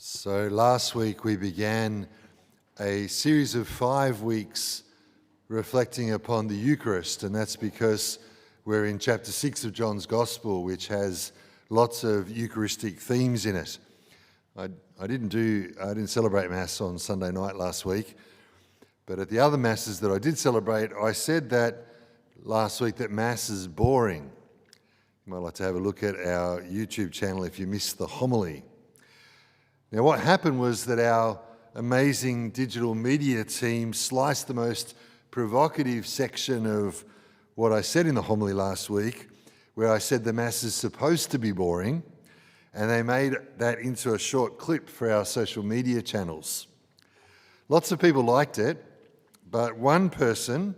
So last week we began a series of 5 weeks reflecting upon the Eucharist, and that's because we're in chapter 6 of John's Gospel, which has lots of Eucharistic themes in it. I didn't celebrate Mass on Sunday night last week, but at the other Masses that I did celebrate, I said that last week that Mass is boring. You might like to have a look at our YouTube channel if you missed the homily. Now, what happened was that our amazing digital media team sliced the most provocative section of what I said in the homily last week, where I said the Mass is supposed to be boring, and they made that into a short clip for our social media channels. Lots of people liked it, but one person,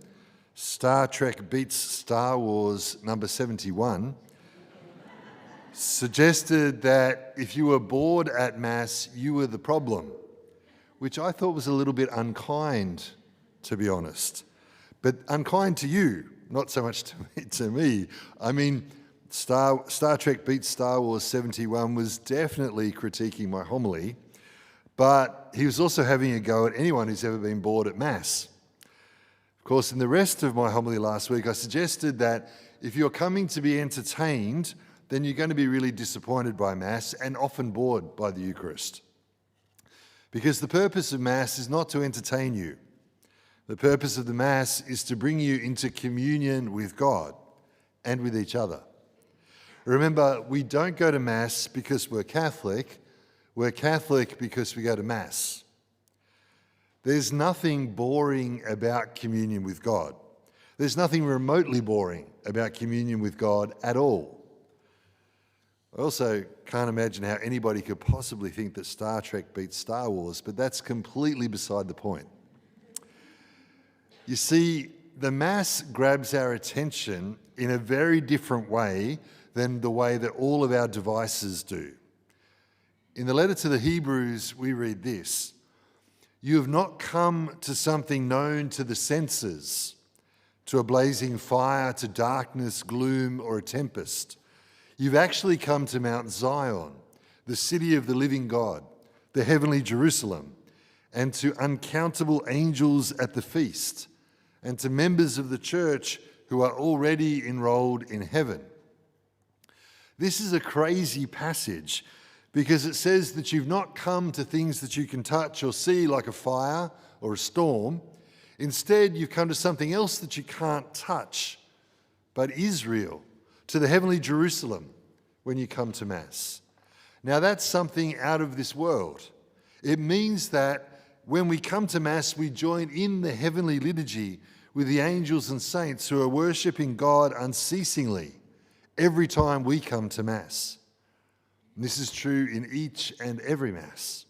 Star Trek Beats Star Wars number 71, suggested that if you were bored at Mass, you were the problem, which I thought was a little bit unkind, to be honest. But unkind to you, not so much to me. I mean, Star Trek Beats Star Wars 71 was definitely critiquing my homily, but he was also having a go at anyone who's ever been bored at Mass. Of course, in the rest of my homily last week, I suggested that if you're coming to be entertained, then you're going to be really disappointed by Mass and often bored by the Eucharist. Because the purpose of Mass is not to entertain you. The purpose of the Mass is to bring you into communion with God and with each other. Remember, we don't go to Mass because we're Catholic because we go to Mass. There's nothing boring about communion with God. There's nothing remotely boring about communion with God at all. I also can't imagine how anybody could possibly think that Star Trek beats Star Wars, but that's completely beside the point. You see, the Mass grabs our attention in a very different way than the way that all of our devices do. In the letter to the Hebrews, we read this: "You have not come to something known to the senses, to a blazing fire, to darkness, gloom, or a tempest. You've actually come to Mount Zion, the city of the living God, the heavenly Jerusalem, and to uncountable angels at the feast, and to members of the church who are already enrolled in heaven." This is a crazy passage because it says that you've not come to things that you can touch or see like a fire or a storm. Instead, you've come to something else that you can't touch, but Israel, to the heavenly Jerusalem when you come to Mass. Now that's something out of this world. It means that when we come to Mass, we join in the heavenly liturgy with the angels and saints who are worshipping God unceasingly every time we come to Mass. And this is true in each and every Mass.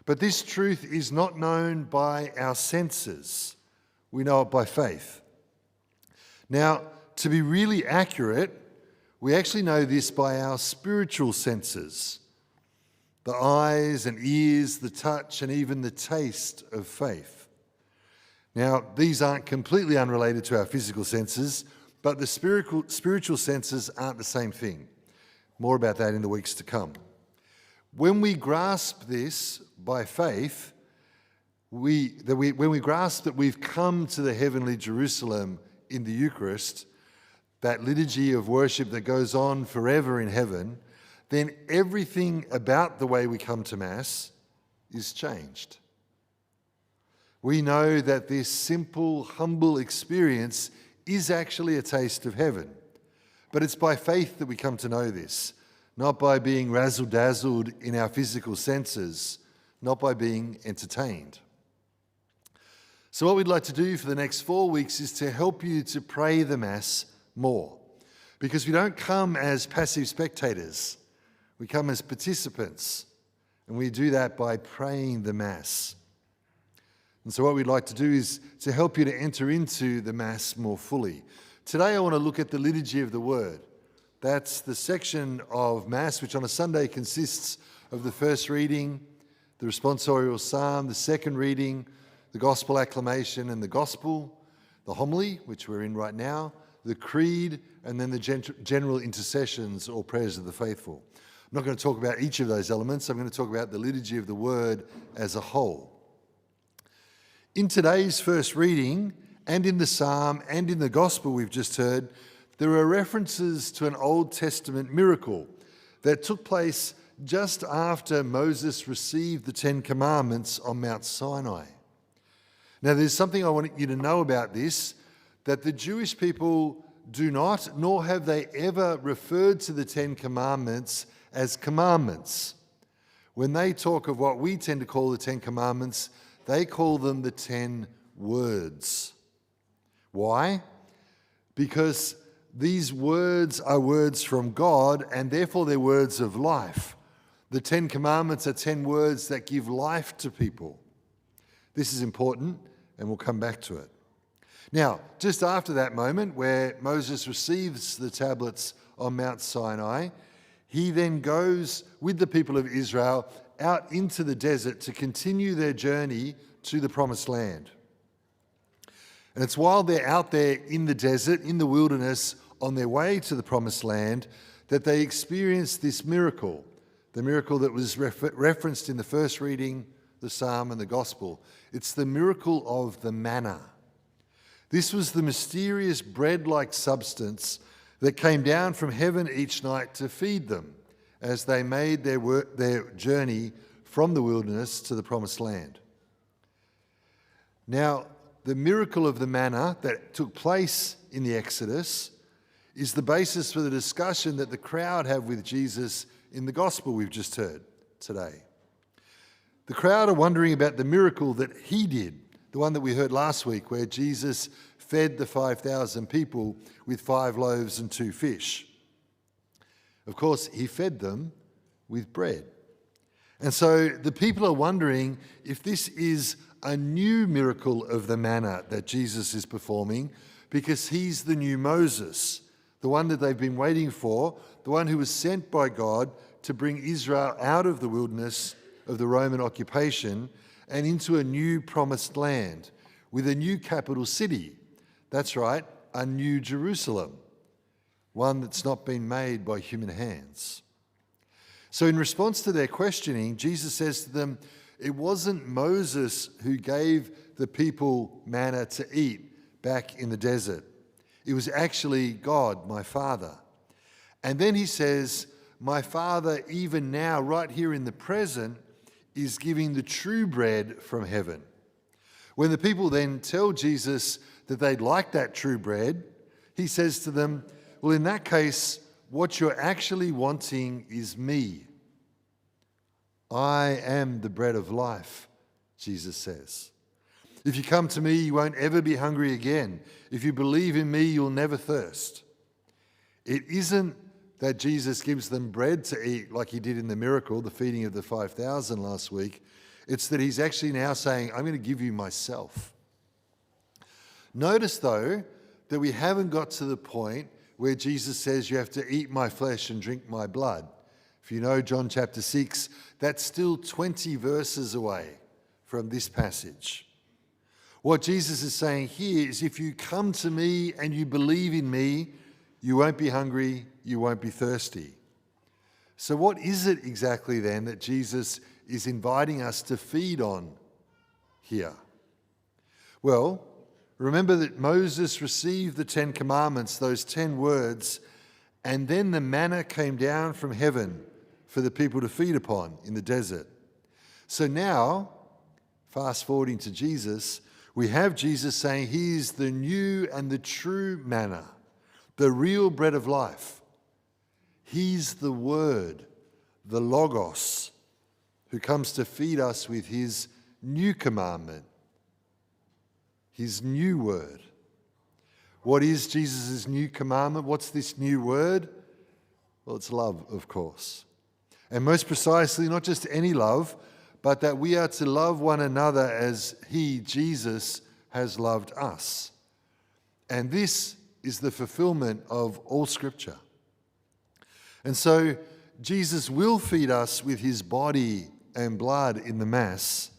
But this truth is not known by our senses. We know it by faith. Now, to be really accurate, we actually know this by our spiritual senses, the eyes and ears, the touch, and even the taste of faith. Now, these aren't completely unrelated to our physical senses, but the spiritual senses aren't the same thing. More about that in the weeks to come. When we grasp this by faith, when we grasp that we've come to the heavenly Jerusalem in the Eucharist, that liturgy of worship that goes on forever in heaven, then everything about the way we come to Mass is changed. We know that this simple, humble experience is actually a taste of heaven. But it's by faith that we come to know this, not by being razzle-dazzled in our physical senses, not by being entertained. So what we'd like to do for the next 4 weeks is to help you to pray the Mass more, because we don't come as passive spectators. We come as participants, and we do that by praying the Mass. And so what we'd like to do is to help you to enter into the Mass more fully. Today I want to look at the Liturgy of the Word. That's the section of Mass which on a Sunday consists of the first reading, the responsorial psalm, the second reading, the gospel acclamation and the gospel, the homily, which we're in right now, the creed, and then the general intercessions or prayers of the faithful. I'm not going to talk about each of those elements. I'm going to talk about the liturgy of the Word as a whole. In today's first reading, and in the Psalm and in the Gospel we've just heard, there are references to an Old Testament miracle that took place just after Moses received the Ten Commandments on Mount Sinai. Now, there's something I want you to know about this, that the Jewish people do not, nor have they ever referred to the Ten Commandments as commandments. When they talk of what we tend to call the Ten Commandments, they call them the 10 words. Why? Because these words are words from God, and therefore they're words of life. The 10 Commandments are 10 words that give life to people. This is important, and we'll come back to it. Now, just after that moment where Moses receives the tablets on Mount Sinai, he then goes with the people of Israel out into the desert to continue their journey to the Promised Land. And it's while they're out there in the desert, in the wilderness, on their way to the Promised Land, that they experience this miracle, the miracle that was referenced in the first reading, the Psalm and the Gospel. It's the miracle of the manna. This was the mysterious bread-like substance that came down from heaven each night to feed them as they made their journey from the wilderness to the Promised Land. Now, the miracle of the manna that took place in the Exodus is the basis for the discussion that the crowd have with Jesus in the Gospel we've just heard today. The crowd are wondering about the miracle that he did, the one that we heard last week, where Jesus fed the 5,000 people with 5 loaves and 2 fish. Of course, he fed them with bread. And so the people are wondering if this is a new miracle of the manna that Jesus is performing, because he's the new Moses, the one that they've been waiting for, the one who was sent by God to bring Israel out of the wilderness of the Roman occupation and into a new promised land with a new capital city. That's right, a new Jerusalem, one that's not been made by human hands. So in response to their questioning, Jesus says to them, it wasn't Moses who gave the people manna to eat back in the desert. It was actually God, my Father. And then he says, my Father, even now, right here in the present, is giving the true bread from heaven. When the people then tell Jesus that they'd like that true bread, he says to them, well, in that case, what you're actually wanting is me. I am the bread of life, Jesus says. If you come to me, you won't ever be hungry again. If you believe in me, you'll never thirst. It isn't that Jesus gives them bread to eat like he did in the miracle, the feeding of the 5,000 last week. It's that he's actually now saying, I'm going to give you myself. Notice, though, that we haven't got to the point where Jesus says you have to eat my flesh and drink my blood. If you know John chapter 6, that's still 20 verses away from this passage. What Jesus is saying here is if you come to me and you believe in me, you won't be hungry, you won't be thirsty. So what is it exactly then that Jesus is inviting us to feed on here? Well, remember that Moses received the 10 Commandments, those 10 words, and then the manna came down from heaven for the people to feed upon in the desert. So now, fast forwarding to Jesus, we have Jesus saying he is the new and the true manna, the real bread of life. He's the Word, the Logos, who comes to feed us with his new commandment, his new word. What is Jesus' new commandment? What's this new word? Well, it's love, of course. And most precisely, not just any love, but that we are to love one another as he, Jesus, has loved us. And this is the fulfillment of all Scripture. And so Jesus will feed us with his body and blood in the Mass,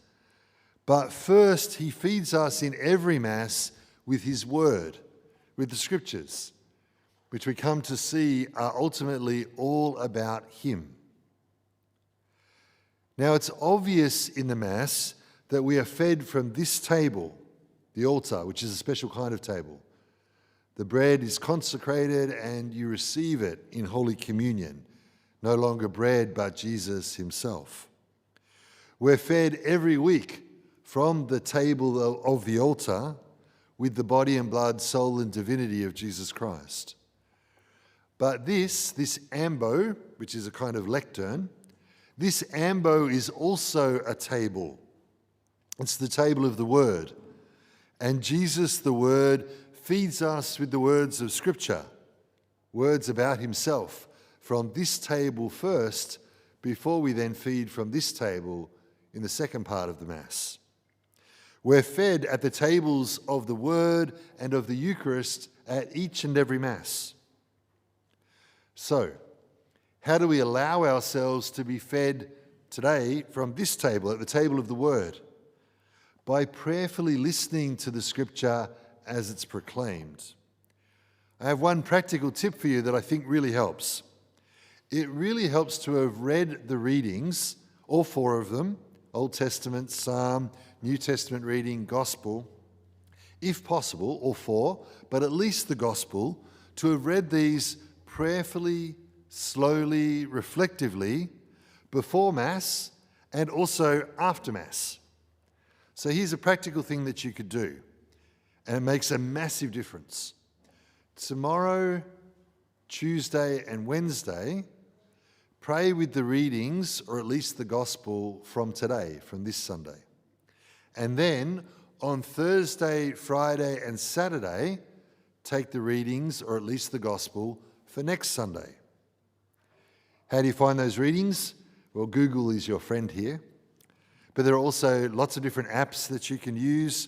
but first he feeds us in every Mass with his word, with the Scriptures, which we come to see are ultimately all about him. Now, it's obvious in the Mass that we are fed from this table, the altar, which is a special kind of table. The bread is consecrated and you receive it in Holy Communion, no longer bread but Jesus himself. We're fed every week from the table of the altar with the body and blood, soul and divinity of Jesus Christ. But this ambo, which is a kind of lectern, this ambo is also a table. It's the table of the Word. And Jesus, the Word, feeds us with the words of Scripture, words about himself, from this table first, before we then feed from this table in the second part of the Mass. We're fed at the tables of the Word and of the Eucharist at each and every Mass. So, how do we allow ourselves to be fed today from this table, at the table of the Word? By prayerfully listening to the Scripture as it's proclaimed. I have one practical tip for you that I think really helps. It really helps to have read the readings, all four of them, Old Testament, Psalm, New Testament reading, Gospel, if possible, all four, but at least the Gospel, to have read these prayerfully, slowly, reflectively, before Mass and also after Mass. So here's a practical thing that you could do, and it makes a massive difference. Tomorrow, Tuesday and Wednesday, pray with the readings, or at least the Gospel from today, from this Sunday. And then on Thursday, Friday and Saturday, take the readings, or at least the Gospel, for next Sunday. How do you find those readings? Well, Google is your friend here. But there are also lots of different apps that you can use,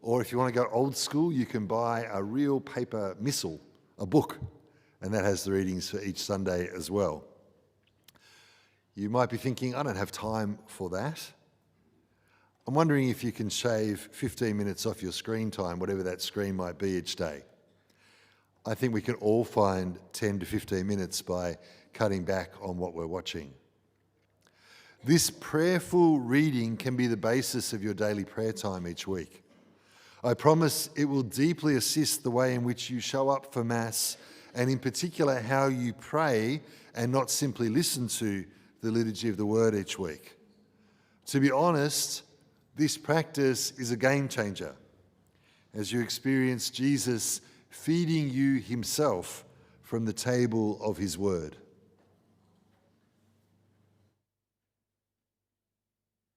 or if you want to go old school, you can buy a real paper missal, a book, and that has the readings for each Sunday as well. You might be thinking, I don't have time for that. I'm wondering if you can shave 15 minutes off your screen time, whatever that screen might be each day. I think we can all find 10 to 15 minutes by cutting back on what we're watching. This prayerful reading can be the basis of your daily prayer time each week. I promise it will deeply assist the way in which you show up for Mass, and in particular how you pray and not simply listen to the liturgy of the Word each week. To be honest, this practice is a game changer as you experience Jesus feeding you himself from the table of his Word.